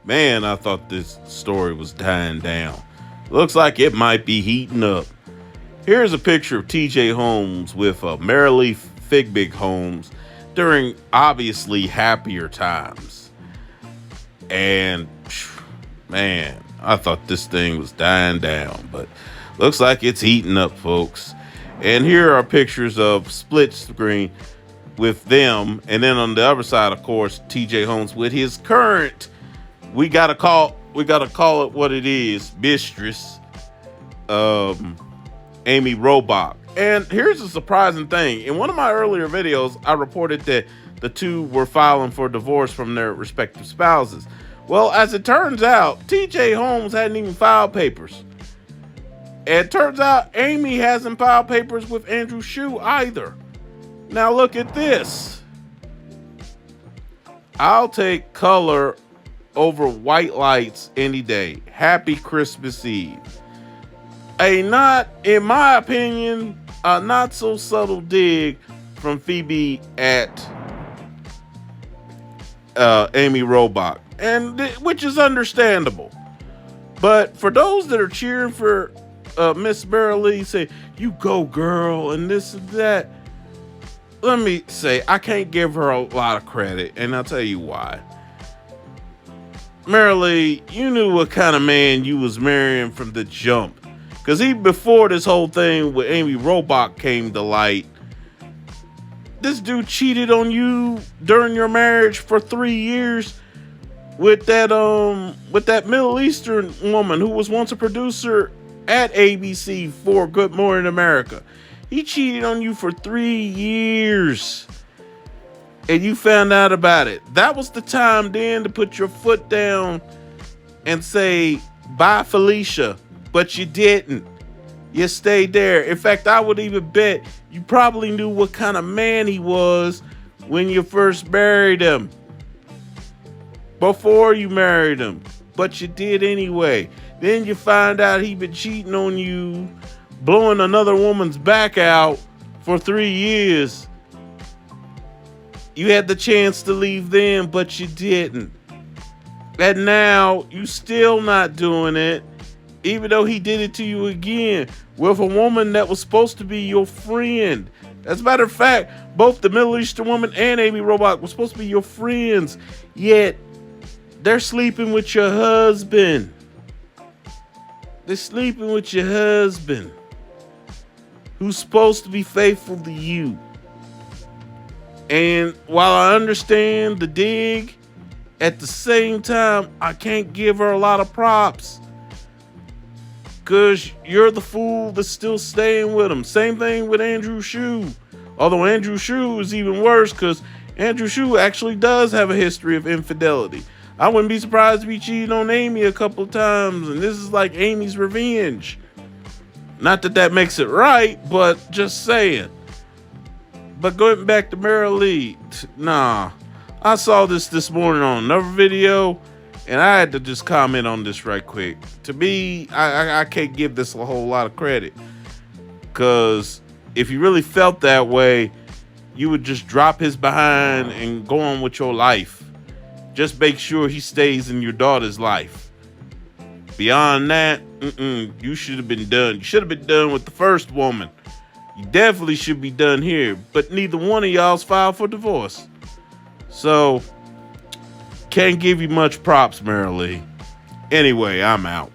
Man, I thought this story was dying down. Looks like it might be heating up. Here's a picture of TJ Holmes with Marilee Figbig Holmes during obviously happier times. And man, I thought this thing was dying down, but looks like it's heating up, folks. And here are pictures of split screen with them, and then on the other side, of course, TJ Holmes with his current, we gotta call it what it is, mistress, Amy Robach. And here's a surprising thing. In one of my earlier videos, I reported that the two were filing for divorce from their respective spouses. Well, as it turns out, TJ Holmes hadn't even filed papers. And it turns out Amy hasn't filed papers with Andrew Shue either. Now look at this. I'll take color over white lights any day. Happy Christmas Eve. Not, in my opinion, a not so subtle dig from Phoebe at Amy Robach, and which is understandable. But for those that are cheering for Miss Marilee, say, "You go, girl," and this and that, let me say, I can't give her a lot of credit, and I'll tell you why. Marilee, you knew what kind of man you was marrying from the jump. Because even before this whole thing with Amy Robach came to light, this dude cheated on you during your marriage for 3 years with that Middle Eastern woman who was once a producer at ABC for Good Morning America. He cheated on you for 3 years, and you found out about it. That was the time then to put your foot down and say, bye, Felicia. But you didn't. You stayed there. In fact, I would even bet you probably knew what kind of man he was when you first married him. Before you married him. But you did anyway. Then you find out he been cheating on you, blowing another woman's back out for 3 years. You had the chance to leave then, but you didn't. And now you still not doing it, even though he did it to you again with a woman that was supposed to be your friend. As a matter of fact, both the Middle Eastern woman and Amy Robach were supposed to be your friends, yet they're sleeping with your husband. They're sleeping with your husband, who's supposed to be faithful to you. And while I understand the dig, at the same time, I can't give her a lot of props. Because you're the fool that's still staying with him. Same thing with Andrew Shue. Although Andrew Shue is even worse because Andrew Shue actually does have a history of infidelity. I wouldn't be surprised if he cheated on Amy a couple of times, and this is like Amy's revenge. Not that that makes it right, but just saying. But going back to Marilee, nah. I saw this morning on another video, and I had to just comment on this right quick. To me, I can't give this a whole lot of credit. Because if you really felt that way, you would just drop his behind and go on with your life. Just make sure he stays in your daughter's life. Beyond that, you should have been done. You should have been done with the first woman. You definitely should be done here. But neither one of y'all's filed for divorce. So, can't give you much props, Marilee. Anyway, I'm out.